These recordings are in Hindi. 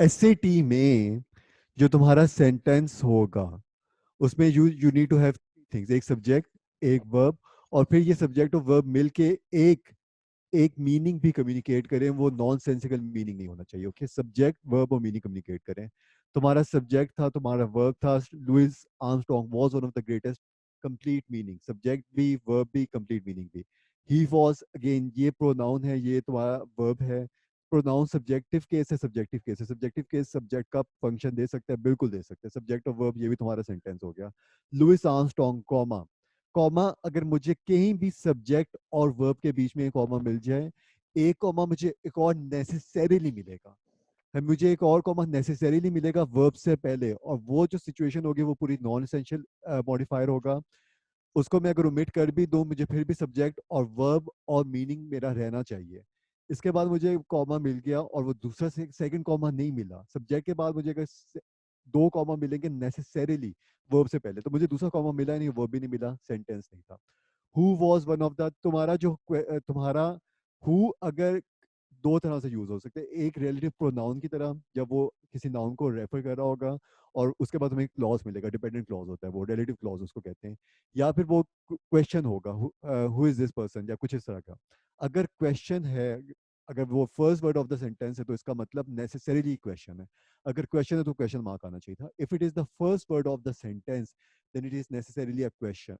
एसएटी में जो तुम्हारा सेंटेंस होगा उसमें you need to have things, एक सब्जेक्ट, एक वर्ब, और फिर ये सब्जेक्ट और वर्ब मिलके एक एक मीनिंग भी कम्युनिकेट करें। वो नॉन सेंसिकल मीनिंग नहीं होना चाहिए। ओके, सब्जेक्ट वर्ब और मीनिंग कम्युनिकेट करें। तुम्हारा सब्जेक्ट था, तुम्हारा वर्ब था, Louis Armstrong was one of the greatest. Complete meaning, subject भी वर्ब भी कंप्लीट मीनिंग भी। ही वॉज, अगेन ये प्रोनाउन है, ये तुम्हारा वर्ब है। प्रोनाउन सब्जेक्टिव केस है, सब्जेक्टिव केस है। सब्जेक्टिव केस सब्जेक्ट का फंक्शन दे सकता है, बिल्कुल दे सकते हैं। सब्जेक्ट और वर्ब, ये भी तुम्हारा सेंटेंस हो गया। लुइस आर्मस्ट्रॉन्ग कॉमा, कॉमा अगर मुझे कहीं भी सब्जेक्ट और वर्ब के बीच में एक कॉमा मिल जाए, एक कॉमा मुझे एक और नेसेसरीली मिलेगा। मुझे एक और कॉमा नेसेसरीली मिलेगा वर्ब से पहले, और वो जो सिचुएशन होगी वो पूरी नॉन एसेंशियल मॉडिफायर होगा। उसको मैं अगर ओमिट कर भी दूं, मुझे फिर भी सब्जेक्ट और वर्ब और मीनिंग मेरा रहना चाहिए। इसके बाद मुझे कॉमा मिल गया और वो दूसरा सेकंड कॉमा नहीं मिला। सब्जेक्ट के बाद मुझे अगर दो कॉमा मिलेंगे नेसेसरीली वर्ब से पहले, तो मुझे दूसरा कॉमा मिला ही नहीं, वर्ब भी नहीं मिला, सेंटेंस नहीं था। Who was one of the, तुम्हारा जो तुम्हारा हु अगर दो तरह से यूज हो सकते हैं। एक रिलेटिव प्रोनाउन की तरह, जब वो किसी नाउन को रेफर कर रहा होगा और उसके बाद हमें एक क्लॉज मिलेगा, डिपेंडेंट क्लॉज होता है वो, रिलेटिव क्लॉज उसको कहते हैं। या फिर वो क्वेश्चन होगा, हु इज दिस पर्सन, या कुछ इस तरह का। अगर क्वेश्चन है, अगर वो first word of the sentence है, तो इसका मतलब नेसेसरीली क्वेश्चन है। अगर क्वेश्चन है तो क्वेश्चन मार्क आना चाहिए था। If it is the first word of the sentence, then it is necessarily a question.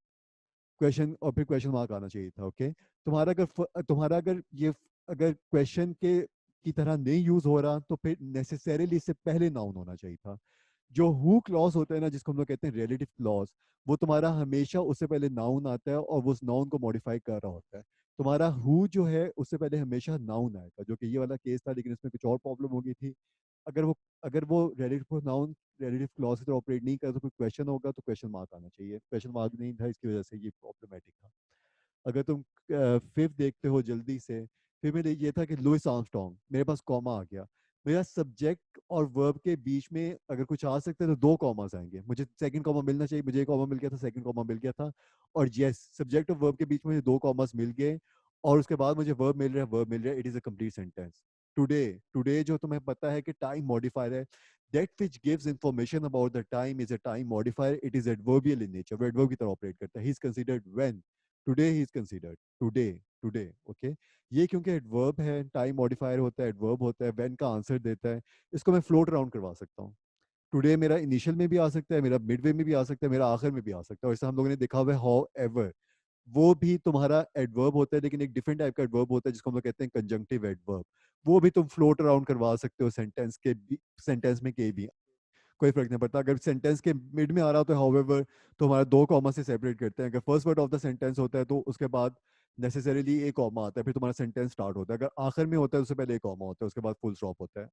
Question और फिर क्वेश्चन मार्क आना चाहिए था। ओके, तुम्हारा अगर ये अगर क्वेश्चन के की तरह नहीं यूज हो रहा, तो फिर नेसेसरीली इससे पहले नाउन होना चाहिए था। जो हु क्लॉज होता है ना, जिसको हम लोग कहते हैं रिलेटिव क्लॉज, वो तुम्हारा हमेशा उससे पहले नाउन आता है और वो उस नाउन को मॉडिफाई कर रहा होता है। तुम्हारा हु जो है उससे पहले हमेशा नाउन आएगा, जो कि ये वाला केस था, लेकिन इसमें कुछ और प्रॉब्लम हो गई थी। अगर वो अगर वो रिलेटिव नाउन रिलेटिव क्लॉज की तरह ऑपरेट नहीं कर, तो कोई क्वेश्चन होगा तो क्वेश्चन मार्क आना चाहिए। क्वेश्चन मार्क नहीं था, इसकी वजह से ये प्रॉब्लमेटिक था। अगर तुम फिफ्थ देखते हो जल्दी से, फिर मेरे ये था कि लुइस आर्मस्ट्रॉन्ग, मेरे पास कॉमा आ गया। मेरा सब्जेक्ट और वर्ब के बीच में अगर कुछ आ सकता है तो दो कॉमास आएंगे। मुझे सेकंड कॉमा मिलना चाहिए, मुझे एक कॉमा मिल गया था, सेकंड कॉमा मिल गया था। और यस, सब्जेक्ट और वर्ब के बीच में मुझे दो कॉमास मिल गए, और उसके बाद मुझे वर्ब मिल रहा है, वर्ब मिल रहा है। It is a complete sentence. Today, today जो तुम्हें पता है कि टाइम मॉडिफायर है, that which gives information about the time is a time modifier. It is adverbial in nature, वो adverb की तरह ऑपरेट करता है। he is considered when, today he is considered, today, today, okay। ये क्योंकि एडवर्ब है, टाइम मॉडिफायर होता है, एडवर्ब होता है, व्हेन का आंसर देता है। इसको मैं फ्लोट अराउंड करवा सकता हूँ। टुडे मेरा इनिशियल में भी आ सकता है, मेरा मिड वे में भी आ सकता है, मेरा आखिर में भी आ सकता है। और ऐसा हम लोगों ने देखा हुआ है, हाउ एवर, वो भी तुम्हारा एडवर्ब होता है, लेकिन एक डिफरेंट टाइप का एडवर्ब होता है जिसको हम लोग कहते हैं कंजंक्टिव एडवर्ब। वो भी तुम फ्लोट अराउंड करवा सकते हो सेंटेंस के सेंटेंस में के भी, कोई फर्क नहीं पड़ता। अगर सेंटेंस के मिड में आ रहा हो तो हाउएवर, तो हमारा दो कॉमा से सेपरेट करते हैं। अगर first word of the sentence होता है तो उसके बाद नेसेसरीली एक कॉमा आता है, फिर तुम्हारा सेंटेंस स्टार्ट होता है। अगर आखिर में होता है तो उससे पहले एक कॉमा होता है, उसके बाद फुल स्टॉप होता है।